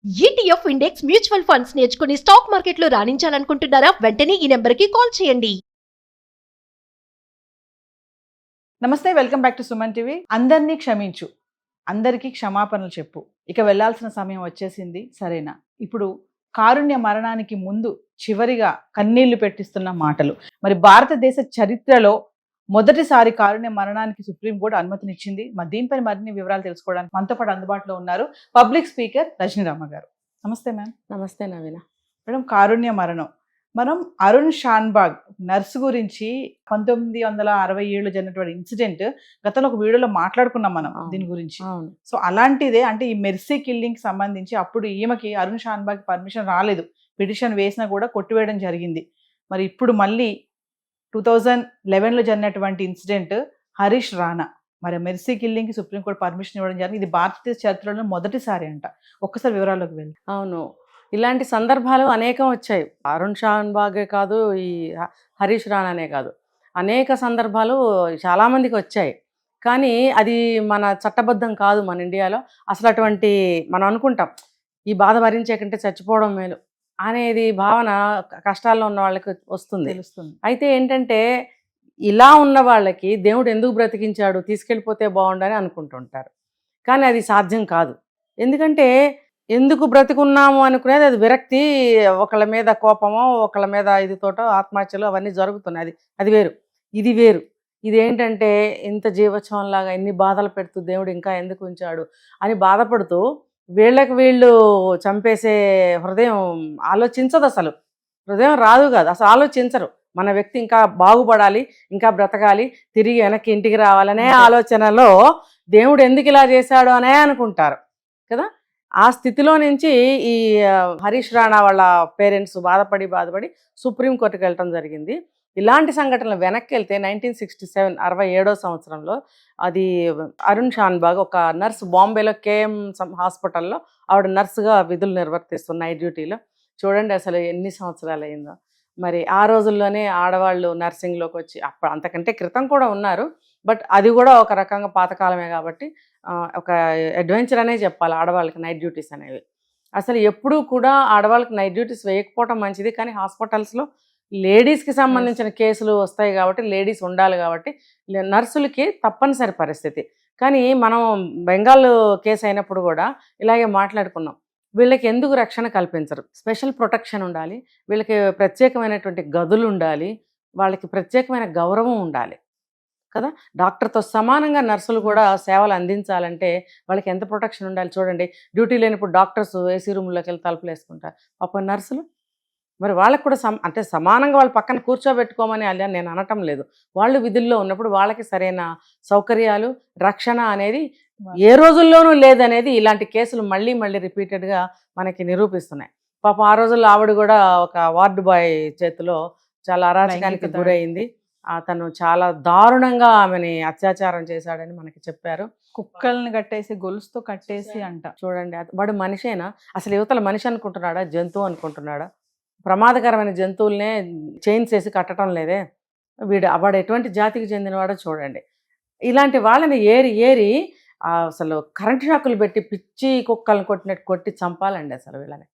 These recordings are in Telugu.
ఈటీఎఫ్ ఇండెక్స్ మ్యూచువల్ ఫండ్స్ నేర్చుకుని స్టాక్ మార్కెట్లో రాణించాలనుకుంటున్నారా? వెంటనే ఈ నెంబర్కి కాల్ చేయండి. నమస్తే, welcome back to Suman TV. అందరినీ క్షమించు, అందరికీ క్షమాపణలు చెప్పు, ఇక వెళ్ళాల్సిన సమయం వచ్చేసింది. సరేనా? ఇప్పుడు కారుణ్య మరణానికి ముందు చివరిగా కన్నీళ్లు పెట్టిస్తున్న మాటలు. మరి భారతదేశ చరిత్రలో మొదటిసారి కారుణ్య మరణానికి సుప్రీంకోర్టు అనుమతినిచ్చింది. మరి దీనిపై మరిన్ని వివరాలు తెలుసుకోవడానికి మనతో పాటు అందుబాటులో ఉన్నారు పబ్లిక్ స్పీకర్ రజనీరామ గారు. నమస్తే మ్యామ్. నమస్తే నవీన. మేడం, కారుణ్య మరణం, మనం అరుణ్ షాన్బాగ్ నర్సు గురించి 1967 జరిగినటువంటి ఇన్సిడెంట్ గతంలో ఒక వీడియోలో మాట్లాడుకున్నాం మనం దీని గురించి. సో అలాంటిదే, అంటే ఈ మెర్సీ కిల్లింగ్ సంబంధించి అప్పుడు ఈమెకి అరుణ్ షాన్బాగ్ పర్మిషన్ రాలేదు, పిటిషన్ వేసినా కూడా కొట్టివేయడం జరిగింది. మరి ఇప్పుడు మళ్ళీ 2011లో జరిగినటువంటి ఇన్సిడెంట్ హరీష్ రాణా, మరి మెర్సీ కిల్లింగ్ కి సుప్రీంకోర్టు పర్మిషన్ ఇవ్వడం జరిగింది. ఇది భారతదేశ చరిత్రలో మొదటిసారి అంట. ఒక్కసారి వివరాల్లోకి వెళ్ళి. అవును, ఇలాంటి సందర్భాలు అనేకం వచ్చాయి. అరుణ్ షాన్బాగే కాదు, ఈ హరీష్ రాణానే కాదు, అనేక సందర్భాలు చాలామందికి వచ్చాయి. కానీ అది మన చట్టబద్ధం కాదు మన ఇండియాలో. అసలు అటువంటి మనం అనుకుంటాం ఈ బాధ భరించే కంటే చచ్చిపోవడం మేలు అనేది భావన కష్టాల్లో ఉన్న వాళ్ళకి వస్తుంది, తెలుస్తుంది. అయితే ఏంటంటే ఇలా ఉన్న వాళ్ళకి దేవుడు ఎందుకు బ్రతికించాడు, తీసుకెళ్ళిపోతే బాగుండని అనుకుంటుంటారు. కానీ అది సాధ్యం కాదు. ఎందుకంటే ఎందుకు బ్రతికున్నాము అనుకునేది అది విరక్తి, ఒకళ్ళ మీద కోపమో ఒకళ్ళ మీద ఇదితోటో ఆత్మహత్యలు అవన్నీ జరుగుతున్నాయి. అది వేరు, ఇది వేరు. ఇదేంటంటే ఇంత జీవోత్సవంలాగా ఇన్ని బాధలు పెడుతూ దేవుడు ఇంకా ఎందుకు ఉంచాడు అని బాధపడుతూ వీళ్ళు చంపేసే హృదయం ఆలోచించదు. అసలు హృదయం రాదు కాదు, అసలు ఆలోచించరు. మన వ్యక్తి ఇంకా బాగుపడాలి, ఇంకా బ్రతకాలి, తిరిగి వెనక్కి ఇంటికి రావాలనే ఆలోచనలో దేవుడు ఎందుకు ఇలా చేశాడు అనే అనుకుంటారు కదా. ఆ స్థితిలో నుంచి ఈ హరీష్ రాణా వాళ్ళ పేరెంట్స్ బాధపడి సుప్రీంకోర్టుకి వెళ్ళటం జరిగింది. ఇలాంటి సంఘటనలు వెనక్కి వెళ్తే 1967 67వ సంవత్సరంలో అది అరుణ్ షాన్బాగ్ ఒక నర్స్, బాంబేలో కేఎం హాస్పిటల్లో ఆవిడ నర్సుగా విధులు నిర్వర్తిస్తున్న నైట్ డ్యూటీలో. చూడండి అసలు ఎన్ని సంవత్సరాలు అయిందో. మరి ఆ రోజుల్లోనే ఆడవాళ్ళు నర్సింగ్లోకి వచ్చి, అప్పుడు అంతకంటే క్రితం కూడా ఉన్నారు, బట్ అది కూడా ఒక రకంగా పాతకాలమే కాబట్టి ఒక అడ్వెంచర్ అనే చెప్పాలి ఆడవాళ్ళకి నైట్ డ్యూటీస్ అనేవి. అసలు ఎప్పుడూ కూడా ఆడవాళ్ళకి నైట్ డ్యూటీస్ వేయకపోవటం మంచిది, కానీ హాస్పిటల్స్లో లేడీస్కి సంబంధించిన కేసులు వస్తాయి కాబట్టి లేడీస్ ఉండాలి కాబట్టి నర్సులకి తప్పనిసరి పరిస్థితి. కానీ మనం బెంగాల్ కేసు అయినప్పుడు కూడా ఇలాగే మాట్లాడుకున్నాం, వీళ్ళకి ఎందుకు రక్షణ కల్పించరు, స్పెషల్ ప్రొటెక్షన్ ఉండాలి, వీళ్ళకి ప్రత్యేకమైనటువంటి గదులు ఉండాలి, వాళ్ళకి ప్రత్యేకమైన గౌరవం ఉండాలి కదా. డాక్టర్తో సమానంగా నర్సులు కూడా సేవలు అందించాలంటే వాళ్ళకి ఎంత ప్రొటెక్షన్ ఉండాలి చూడండి. డ్యూటీ లేనప్పుడు డాక్టర్స్ ఏసీ రూమ్లోకి వెళ్ళి తలుపులు వేసుకుంటారు, పాపం నర్సులు మరి వాళ్ళకి కూడా అంటే సమానంగా వాళ్ళ పక్కన కూర్చోబెట్టుకోమని అలా నేను అనటం లేదు. వాళ్ళు విధుల్లో ఉన్నప్పుడు వాళ్ళకి సరైన సౌకర్యాలు, రక్షణ అనేది ఏ రోజుల్లోనూ లేదనేది ఇలాంటి కేసులు మళ్ళీ రిపీటెడ్గా మనకి నిరూపిస్తున్నాయి. పాపం ఆ రోజుల్లో ఆవిడ కూడా ఒక వార్డు బాయ్ చేతిలో చాలా అరాచకానికి గురైంది. అతను చాలా దారుణంగా ఆమెని అత్యాచారం చేశాడని మనకి చెప్పారు. కుక్కల్ని కట్టేసి గొలుసుతో కట్టేసి అంట. చూడండి, వాడు మనిషేనా? అసలు యువతల మనిషి అనుకుంటున్నాడా, జంతువు అనుకుంటున్నాడా? ప్రమాదకరమైన జంతువులనే చైన్స్ వేసి కట్టడం లేదే. వాడు ఎటువంటి జాతికి చెందినవాడో చూడండి. ఇలాంటి వాళ్ళని ఏరి అసలు కరెంట్ షాకులు పెట్టి పిచ్చి కుక్కలను కొట్టినట్టు కొట్టి చంపాలండి అసలు వీళ్ళని.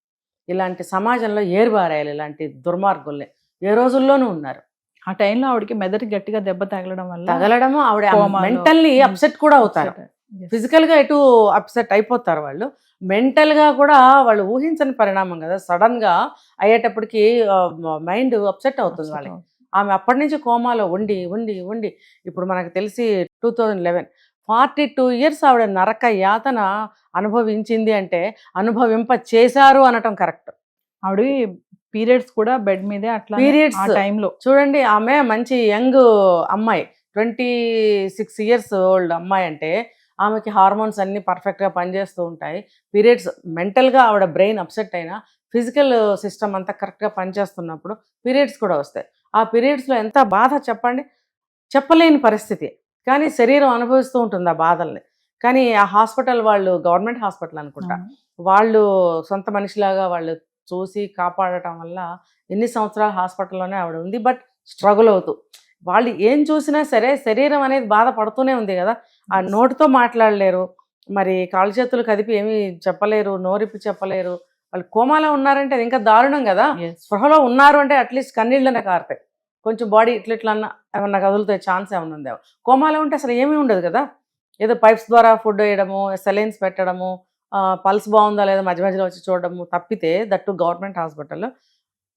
ఇలాంటి సమాజంలో ఏరిబారేయాలి ఇలాంటి దుర్మార్గుల్ని. ఏ రోజుల్లోనూ ఉన్నారు. ఆ టైంలో ఆవిడకి మెదడు గట్టిగా దెబ్బ తగలడము ఆవిడ మెంటల్లీ అప్సెట్ కూడా అవుతారు. ఫిజికల్గా ఎటు అప్సెట్ అయిపోతారు వాళ్ళు, మెంటల్గా కూడా వాళ్ళు ఊహించని పరిణామం కదా. సడన్గా అయ్యేటప్పటికి మైండ్ అప్సెట్ అవుతుంది వాళ్ళకి. ఆమె అప్పటి నుంచి కోమాలో ఉండి ఇప్పుడు మనకు తెలిసి 2011 42 years ఆవిడ నరక యాతన అనుభవించింది. అంటే అనుభవింప చేశారు అనటం కరెక్ట్. ఆవిడ పీరియడ్స్ కూడా బెడ్ మీదే అట్లా పీరియడ్స్ టైంలో చూడండి. ఆమె మంచి యంగ్ అమ్మాయి, 26 years ఓల్డ్ అమ్మాయి. అంటే ఆమెకి హార్మోన్స్ అన్నీ పర్ఫెక్ట్గా పనిచేస్తూ ఉంటాయి. పీరియడ్స్ మెంటల్గా ఆవిడ బ్రెయిన్ అప్సెట్ అయినా ఫిజికల్ సిస్టమ్ అంతా కరెక్ట్గా పనిచేస్తున్నప్పుడు పీరియడ్స్ కూడా వస్తాయి. ఆ పీరియడ్స్లో ఎంత బాధ చెప్పండి, చెప్పలేని పరిస్థితి. కానీ శరీరం అనుభవిస్తూ ఉంటుంది ఆ బాధల్ని. కానీ ఆ హాస్పిటల్ వాళ్ళు, గవర్నమెంట్ హాస్పిటల్ అనుకుంటా, వాళ్ళు సొంత మనిషిలాగా వాళ్ళు చూసి కాపాడటం వల్ల ఎన్ని సంవత్సరాలు హాస్పిటల్లోనే ఆవిడ ఉంది. బట్ స్ట్రగుల్ అవుతూ వాళ్ళు ఏం చూసినా సరే శరీరం అనేది బాధపడుతూనే ఉంది కదా. ఆ నోటితో మాట్లాడలేరు, మరి కాళ్ళు చేతులు కదిపి ఏమీ చెప్పలేరు, నోరిప్పి చెప్పలేరు. వాళ్ళు కోమాలో ఉన్నారంటే అది ఇంకా దారుణం కదా. Yes. స్పృహలో ఉన్నారు అంటే అట్లీస్ట్ కన్నీళ్ళనే కారుతాయి, కొంచెం బాడీ ఇట్లన్నా ఏమన్నా కదులుతాయి, ఛాన్స్ ఏమన్నా ఉందేమో. కోమాలో ఉంటే అసలు ఏమీ ఉండదు కదా. ఏదో పైప్స్ ద్వారా ఫుడ్ వేయడము, సెలైన్స్ పెట్టడము, పల్స్ బాగుందా లేదా మధ్య మధ్యలో వచ్చి చూడడము తప్పితే, దట్టు గవర్నమెంట్ హాస్పిటల్లో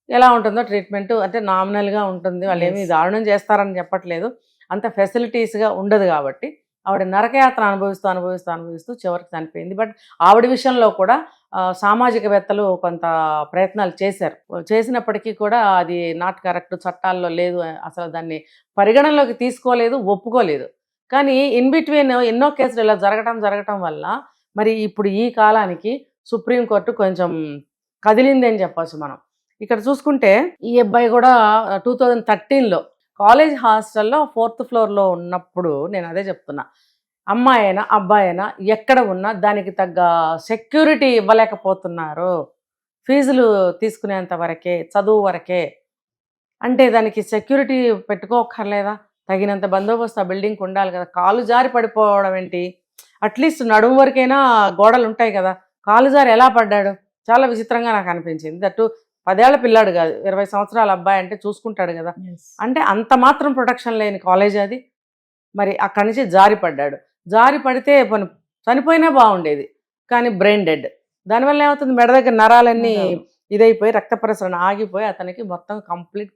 ఎలా ఉంటుందో ట్రీట్మెంట్ అంటే నామినల్గా ఉంటుంది. వాళ్ళు ఏమీ Yes. దారుణం చేస్తారని చెప్పట్లేదు, అంత ఫెసిలిటీస్గా ఉండదు కాబట్టి ఆవిడ నరకయాత్ర అనుభవిస్తూ చివరికి చనిపోయింది. బట్ ఆవిడ విషయంలో కూడా సామాజికవేత్తలు కొంత ప్రయత్నాలు చేశారు. చేసినప్పటికీ కూడా అది నాట్ కరెక్ట్, చట్టాల్లో లేదు, అసలు దాన్ని పరిగణనలోకి తీసుకోలేదు, ఒప్పుకోలేదు. కానీ ఇన్ బిట్వీన్ ఎన్నో కేసులు ఇలా జరగటం వల్ల మరి ఇప్పుడు ఈ కాలానికి సుప్రీంకోర్టు కొంచెం కదిలింది అని చెప్పచ్చు మనం. ఇక్కడ చూసుకుంటే ఈ అబ్బాయి కూడా 2013లో కాలేజ్ హాస్టల్లో 4th ఫ్లోర్లో ఉన్నప్పుడు, నేను అదే చెప్తున్నా, అమ్మాయి అయినా అబ్బాయి అయినా ఎక్కడ ఉన్నా దానికి తగ్గ సెక్యూరిటీ ఇవ్వలేకపోతున్నారు. ఫీజులు తీసుకునేంత వరకే, చదువు వరకే. అంటే దానికి సెక్యూరిటీ పెట్టుకోకర్లేదా? తగినంత బందోబస్తు ఆ బిల్డింగ్కి ఉండాలి కదా. కాలు జారి పడిపోవడం ఏంటి? అట్లీస్ట్ నడుము వరకైనా గోడలు ఉంటాయి కదా. కాలు జారి ఎలా పడ్డాడు? చాలా విచిత్రంగా నాకు అనిపించింది. దట్టు 10 ఏళ్ల పిల్లాడు కాదు, 20 సంవత్సరాల అబ్బాయి అంటే చూసుకుంటాడు కదా. Yes. అంటే అంత మాత్రం ప్రొటెక్షన్ లేని కాలేజ్ అది. మరి అక్కడి నుంచి జారి పడ్డాడు. జారి పడితే చనిపోయినా బాగుండేది, కానీ బ్రెయిన్ డెడ్. దానివల్ల ఏమవుతుంది, మెడ దగ్గర నరాలన్నీ ఇదైపోయి రక్త ప్రసరణ ఆగిపోయి అతనికి మొత్తం కంప్లీట్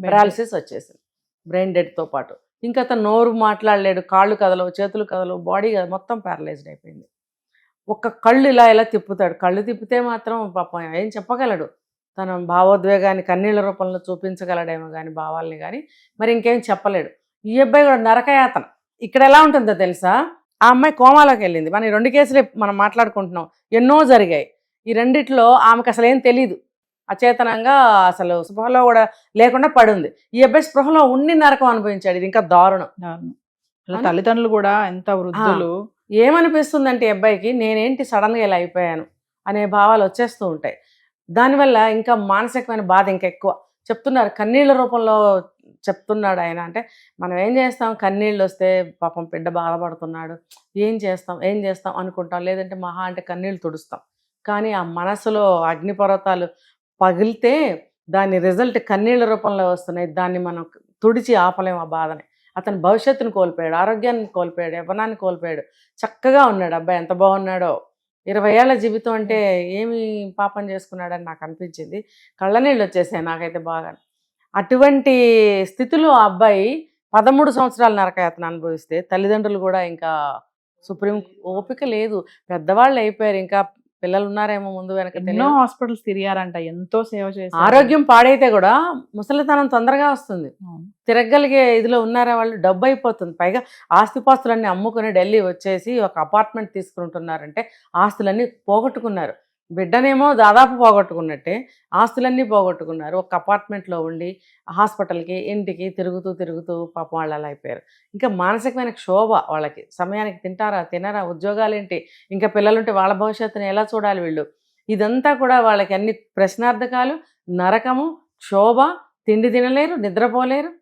పెరాలసిస్ వచ్చేసింది, బ్రెయిన్ డెడ్తో పాటు. ఇంకా అతను నోరు మాట్లాడలేడు, కాళ్ళు కదలవు, చేతులు కదలవు, బాడీ మొత్తం ప్యారలైజ్డ్ అయిపోయింది. ఒక్క కళ్ళు ఇలా తిప్పుతాడు. కళ్ళు తిప్పితే మాత్రం పాపం ఏం చెప్పగలడు, తన భావోద్వేగాన్ని కన్నీళ్ళ రూపంలో చూపించగలడేమో కానీ భావాల్ని కానీ, మరి ఇంకేం చెప్పలేడు. ఈ అబ్బాయి కూడా నరకయాతన. ఇక్కడ ఎలా ఉంటుందో తెలుసా, ఆ అమ్మాయి కోమాలోకి వెళ్ళింది. మనం ఈ 2 కేసులే మనం మాట్లాడుకుంటున్నాం, ఎన్నో జరిగాయి. ఈ రెండిట్లో ఆమెకు అసలు ఏం తెలీదు, అచేతనంగా అసలు స్పృహలో కూడా లేకుండా పడుంది. ఈ అబ్బాయి స్పృహలో ఉండి నరకం అనుభవించాడు. ఇది ఇంకా దారుణం. తల్లిదండ్రులు కూడా ఎంత వృద్ధులు. ఏమనిపిస్తుందంటే ఈ అబ్బాయికి, నేనేంటి సడన్గా ఇలా అయిపోయాను అనే భావాలు వచ్చేస్తూ ఉంటాయి. దానివల్ల ఇంకా మానసికమైన బాధ ఇంకా ఎక్కువ. చెప్తున్నారు కన్నీళ్ళ రూపంలో చెప్తున్నాడు ఆయన. అంటే మనం ఏం చేస్తాం, కన్నీళ్ళు వస్తే పాపం బిడ్డ బాధపడుతున్నాడు, ఏం చేస్తాం అనుకుంటాం, లేదంటే మహా అంటే కన్నీళ్ళు తుడుస్తాం. కానీ ఆ మనసులో అగ్నిపర్వతాలు పగిలితే దాని రిజల్ట్ కన్నీళ్ళ రూపంలో వస్తున్నాయి. దాన్ని మనం తుడిచి ఆపలేము ఆ బాధని. అతను భవిష్యత్తును కోల్పోయాడు, ఆరోగ్యాన్ని కోల్పోయాడు, యవ్వనాన్ని కోల్పోయాడు. చక్కగా ఉన్నాడు అబ్బాయి, ఎంత బాగున్నాడో. 20 ఏళ్ల జీవితం అంటే ఏమి పాపం చేసుకున్నాడని నాకు అనిపించింది. కళ్ళనీళ్ళు వచ్చేసాయి నాకైతే బాగా. అటువంటి స్థితిలో ఆ అబ్బాయి 13 సంవత్సరాల నరకయాతన అనుభవిస్తే, తల్లిదండ్రులు కూడా ఇంకా సుప్రీం ఓపిక లేదు, పెద్దవాళ్ళు అయిపోయారు, ఇంకా పిల్లలు ఉన్నారేమో ముందు వెనక ఎన్నో హాస్పిటల్స్ తిరిగారంట, ఎంతో సేవ చేశారు. ఆరోగ్యం పాడైతే కూడా ముసలితనం తొందరగా వస్తుంది. తిరగలిగే ఇదిలో ఉన్నారా వాళ్ళు, డబ్బు అయిపోతుంది. పైగా ఆస్తిపాస్తులన్నీ అమ్ముకుని ఢిల్లీ వచ్చేసి ఒక అపార్ట్మెంట్ తీసుకుంటున్నారంటే ఆస్తులన్నీ పోగొట్టుకున్నారు. బిడ్డనేమో దాదాపు పోగొట్టుకున్నట్టే ఆస్తులన్నీ పోగొట్టుకున్నారు. ఒక అపార్ట్మెంట్లో ఉండి హాస్పిటల్కి ఇంటికి తిరుగుతూ పాపం వాళ్ళు అలా అయిపోయారు. ఇంకా మానసికమైన క్షోభ వాళ్ళకి. సమయానికి తినరా, ఉద్యోగాలేంటి, ఇంకా పిల్లలుంటే వాళ్ళ భవిష్యత్తుని ఎలా చూడాలి వీళ్ళు. ఇదంతా కూడా వాళ్ళకి అన్ని ప్రశ్నార్థకాలు, నరకము, క్షోభ, తిండి తినలేరు, నిద్రపోలేరు.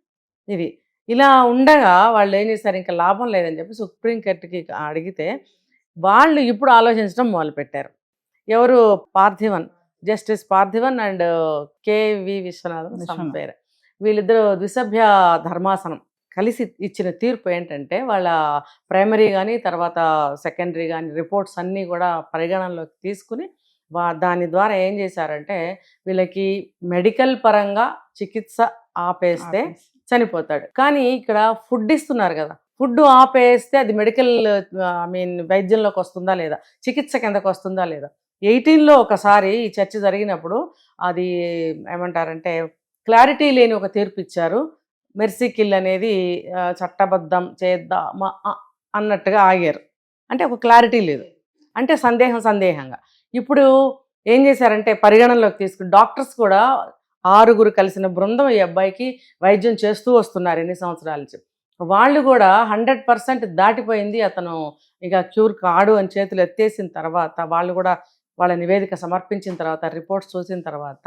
ఇది ఇలా ఉండగా వాళ్ళు ఏం చేశారు, ఇంకా లాభం లేదని చెప్పి సుప్రీంకోర్టుకి అడిగితే వాళ్ళు ఇప్పుడు ఆలోచించడం మొదలుపెట్టారు. ఎవరు, Parthivan, justice Parthivan and KV Viswanathan పేరు, వీళ్ళిద్దరు ద్విసభ్య ధర్మాసనం కలిసి ఇచ్చిన తీర్పు ఏంటంటే, వాళ్ళ ప్రైమరీ కానీ తర్వాత సెకండరీ కానీ రిపోర్ట్స్ అన్నీ కూడా పరిగణనలోకి తీసుకుని దాని ద్వారా ఏం చేశారంటే, వీళ్ళకి మెడికల్ పరంగా చికిత్స ఆపేస్తే చనిపోతాడు. కానీ ఇక్కడ ఫుడ్ ఇస్తున్నారు కదా, ఫుడ్ ఆపేస్తే అది మెడికల్ వైద్యంలోకి వస్తుందా లేదా, చికిత్స కిందకు వస్తుందా లేదా. 18లో ఒకసారి ఈ చర్చ జరిగినప్పుడు అది ఏమంటారంటే క్లారిటీ లేని ఒక తీర్పు ఇచ్చారు. మెర్సీ కిల్ అనేది చట్టబద్ధం చేద్దామా అన్నట్టుగా ఆగారు. అంటే ఒక క్లారిటీ లేదు, అంటే సందేహంగా. ఇప్పుడు ఏం చేశారంటే పరిగణనలోకి తీసుకుని డాక్టర్స్ కూడా 6 కలిసిన బృందం ఈ అబ్బాయికి వైద్యం చేస్తూ వస్తున్నారు ఎన్ని సంవత్సరాల నుంచి. వాళ్ళు కూడా 100% దాటిపోయింది, అతను ఇక క్యూర్ కాడు అని చేతులు ఎత్తేసిన తర్వాత, వాళ్ళు కూడా వాళ్ళ నివేదిక సమర్పించిన తర్వాత, రిపోర్ట్స్ చూసిన తర్వాత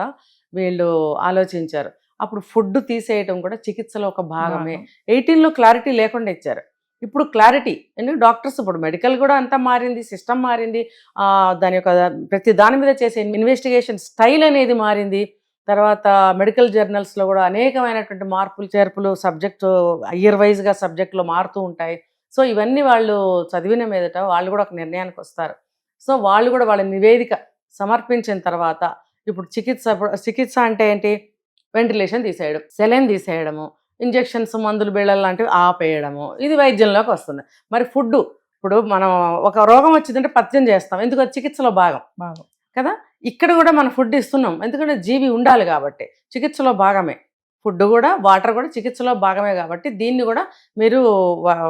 వీళ్ళు ఆలోచించారు. అప్పుడు ఫుడ్ తీసేయటం కూడా చికిత్సలో ఒక భాగమే. 18లో క్లారిటీ లేకుండా ఇచ్చారు. ఇప్పుడు క్లారిటీ ఎందుకంటే డాక్టర్స్ ఇప్పుడు మెడికల్ కూడా అంతా మారింది, సిస్టమ్ మారింది, దాని యొక్క ప్రతి దాని మీద చేసే ఇన్వెస్టిగేషన్ స్టైల్ అనేది మారింది. తర్వాత మెడికల్ జర్నల్స్లో కూడా అనేకమైనటువంటి మార్పులు చేర్పులు సబ్జెక్టు ఇయర్ వైజ్గా సబ్జెక్టులో మారుతూ ఉంటాయి. సో ఇవన్నీ వాళ్ళు చదివిన మీదట వాళ్ళు కూడా ఒక నిర్ణయానికి వస్తారు. సో వాళ్ళు కూడా వాళ్ళ నివేదిక సమర్పించిన తర్వాత ఇప్పుడు చికిత్స అంటే ఏంటి, వెంటిలేషన్ తీసేయడం, సెలైన్ తీసేయడము, ఇంజెక్షన్స్ మందులు బిళ్ళలు లాంటివి ఆపేయడము, ఇది వైద్యంలోకి వస్తుంది. మరి ఫుడ్, ఇప్పుడు మనం ఒక రోగం వచ్చిందంటే పథ్యం చేస్తాం, ఎందుకు చికిత్సలో భాగం కదా. ఇక్కడ కూడా మనం ఫుడ్ ఇస్తున్నాం ఎందుకంటే జీవి ఉండాలి కాబట్టి, చికిత్సలో భాగమే ఫుడ్ కూడా, వాటర్ కూడా చికిత్సలో భాగమే కాబట్టి దీన్ని కూడా మీరు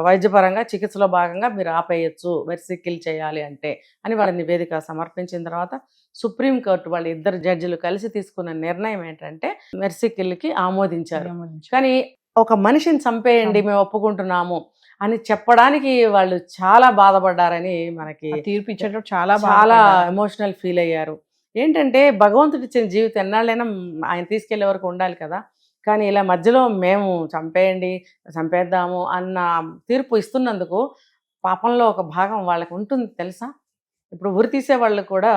వైద్యపరంగా చికిత్సలో భాగంగా మీరు ఆపేయచ్చు మెర్సీ కిల్ చేయాలి అంటే అని వాళ్ళ నివేదిక సమర్పించిన తర్వాత సుప్రీంకోర్టు వాళ్ళ ఇద్దరు జడ్జిలు కలిసి తీసుకున్న నిర్ణయం ఏంటంటే మెర్సీ కిల్కి ఆమోదించారు. కానీ ఒక మనిషిని చంపేయండి మేము ఒప్పుకుంటున్నాము అని చెప్పడానికి వాళ్ళు చాలా బాధపడ్డారని మనకి తీర్పు ఇచ్చేటప్పుడు చాలా ఎమోషనల్ ఫీల్ అయ్యారు. ఏంటంటే భగవంతుడి ఇచ్చిన జీవితం ఎన్నాళ్ళైనా ఆయన తీసుకెళ్లే వరకు ఉండాలి కదా, కానీ ఇలా మధ్యలో మేము చంపేద్దాము అన్న తీర్పు ఇస్తున్నందుకు పాపంలో ఒక భాగం వాళ్ళకి ఉంటుంది తెలుసా. ఇప్పుడు ఉరి తీసే వాళ్ళకు కూడా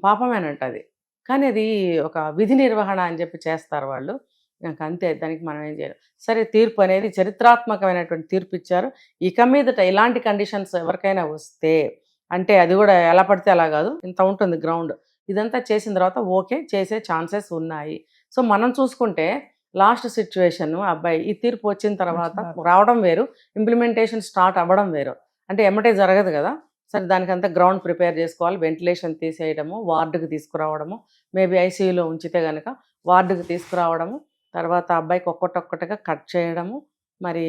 పాపమేనంట అది, కానీ అది ఒక విధి నిర్వహణ అని చెప్పి చేస్తారు వాళ్ళు, నాకు అంతే, దానికి మనం ఏం చేయాలి. సరే, తీర్పు అనేది చరిత్రాత్మకమైనటువంటి తీర్పు ఇచ్చారు. ఇక మీదట ఇలాంటి కండిషన్స్ ఎవరికైనా వస్తే, అంటే అది కూడా ఎలా పడితే అలా కాదు, ఇంత ఉంటుంది గ్రౌండ్, ఇదంతా చేసిన తర్వాత ఓకే చేసే ఛాన్సెస్ ఉన్నాయి. సో మనం చూసుకుంటే లాస్ట్ సిచ్యువేషన్ అబ్బాయి ఈ తీర్పు వచ్చిన తర్వాత రావడం వేరు, ఇంప్లిమెంటేషన్ స్టార్ట్ అవ్వడం వేరు. అంటే ఎమ్మటే జరగదు కదా. సరే, దానికంతా గ్రౌండ్ ప్రిపేర్ చేసుకోవాలి, వెంటిలేషన్ తీసేయడము, వార్డుకి తీసుకురావడము, మేబీ ఐసీయూలో ఉంచితే కనుక వార్డుకి తీసుకురావడము, తర్వాత అబ్బాయికి ఒక్కొక్కటిగా కట్ చేయడము. మరి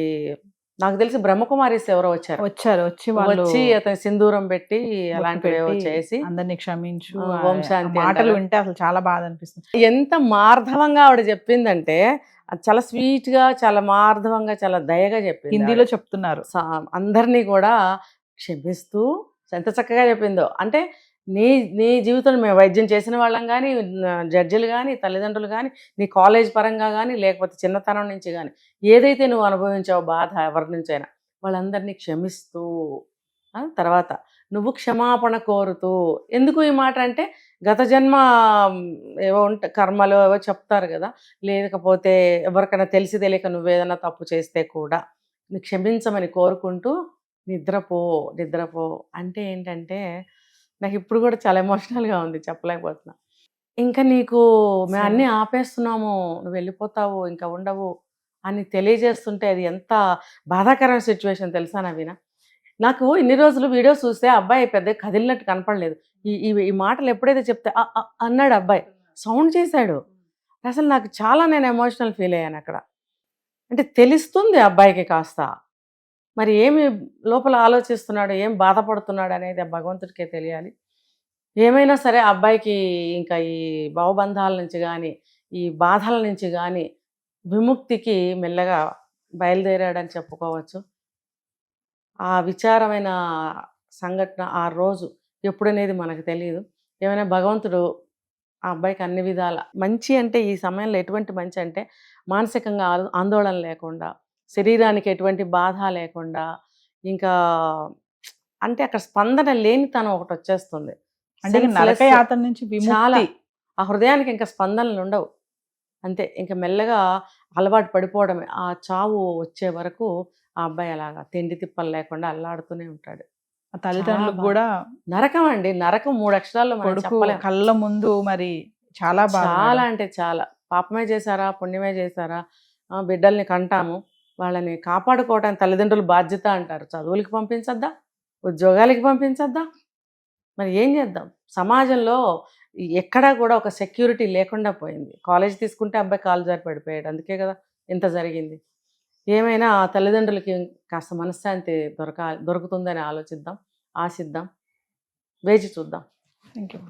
నాకు తెలిసి బ్రహ్మకుమారిస్ ఎవరో వచ్చి అతని సింధూరం పెట్టి అలాంటివి చేసి అందరినీ క్షమించు ఓం శాంతి మాటలు వింటే అసలు చాలా బాధ అనిపిస్తుంది. ఎంత మార్ధవంగా ఆవిడ చెప్పిందంటే చాలా స్వీట్ గా, చాలా మార్ధవంగా, చాలా దయగా చెప్పింది. హిందీలో చెప్తున్నారు, అందరినీ కూడా క్షమిస్తూ ఎంత చక్కగా చెప్పిందో. అంటే నీ జీవితంలో మేము వైద్యం చేసిన వాళ్ళం కానీ, జడ్జిలు కానీ, తల్లిదండ్రులు కానీ, నీ కాలేజ్ పరంగా కానీ, లేకపోతే చిన్నతనం నుంచి కానీ ఏదైతే నువ్వు అనుభవించావో బాధ ఎవరి నుంచైనా వాళ్ళందరినీ క్షమిస్తూ, తర్వాత నువ్వు క్షమాపణ కోరుతూ. ఎందుకు ఈ మాట అంటే గత జన్మ ఏవో కర్మలు ఏవో చెప్తారు కదా, లేకపోతే ఎవరికైనా తెలిసి తెలియక నువ్వేదైనా తప్పు చేస్తే కూడా నీ క్షమించమని కోరుకుంటూ నిద్రపో అంటే ఏంటంటే నాకు ఇప్పుడు కూడా చాలా ఎమోషనల్గా ఉంది, చెప్పలేకపోతున్నా. ఇంకా నీకు మేము అన్నీ ఆపేస్తున్నాము, నువ్వు వెళ్ళిపోతావు, ఇంకా ఉండవు అని తెలియజేస్తుంటే అది ఎంత బాధాకరమైన సిచ్యువేషన్ తెలుసా నవీన. నాకు ఇన్ని రోజులు వీడియోస్ చూస్తే అబ్బాయి పెద్ద కదిలినట్టు కనపడలేదు. ఈ మాటలు ఎప్పుడైతే చెప్తే అన్నాడు అబ్బాయి, సౌండ్ చేశాడు. అసలు నాకు చాలా నేను ఎమోషనల్ ఫీల్ అయ్యాను అక్కడ. అంటే తెలుస్తుంది అబ్బాయికి కాస్త మరి ఏమి లోపల ఆలోచిస్తున్నాడు, ఏం బాధపడుతున్నాడు అనేది ఆ భగవంతుడికే తెలియాలి. ఏమైనా సరే అబ్బాయికి ఇంకా ఈ భావబంధాల నుంచి కానీ, ఈ బాధల నుంచి కానీ విముక్తికి మెల్లగా బయలుదేరాడని చెప్పుకోవచ్చు. ఆ విచారమైన సంఘటన ఆ రోజు ఎప్పుడనేది మనకు తెలియదు. ఏమైనా భగవంతుడు ఆ అబ్బాయికి అన్ని విధాల మంచి, అంటే ఈ సమయంలో ఎటువంటి మంచి అంటే మానసికంగా ఆందోళన లేకుండా, శరీరానికి ఎటువంటి బాధ లేకుండా, ఇంకా అంటే అక్కడ స్పందన లేనితనం ఒకటి వచ్చేస్తుంది. అంటే నరకయాతన నుంచి చాలా, ఆ హృదయానికి ఇంకా స్పందనలు ఉండవు, అంతే. ఇంకా మెల్లగా అలవాటు పడిపోవడమే. ఆ చావు వచ్చే వరకు ఆ అబ్బాయి అలాగా తిండి తిప్పలు లేకుండా అల్లాడుతూనే ఉంటాడు. ఆ తల్లిదండ్రులకు కూడా నరకం అండి, నరకం 3 అక్షరాల్లో కళ్ళ ముందు మరి చాలా అంటే చాలా. పాపమే చేశారా పుణ్యమే చేశారా, బిడ్డల్ని కంటాము, వాళ్ళని కాపాడుకోవడానికి తల్లిదండ్రుల బాధ్యత అంటారు. చదువులకి పంపించద్దా, ఉద్యోగాలకి పంపించద్దా, మరి ఏం చేద్దాం. సమాజంలో ఎక్కడా కూడా ఒక సెక్యూరిటీ లేకుండా పోయింది. కాలేజ్ తీసుకుంటే అబ్బాయి కాలు జారి పడిపోయాడు, అందుకే కదా ఇంత జరిగింది. ఏమైనా తల్లిదండ్రులకి కాస్త మనశ్శాంతి దొరుకుతుందని ఆలోచిద్దాం, ఆశిద్దాం, వేచి చూద్దాం. Thank you.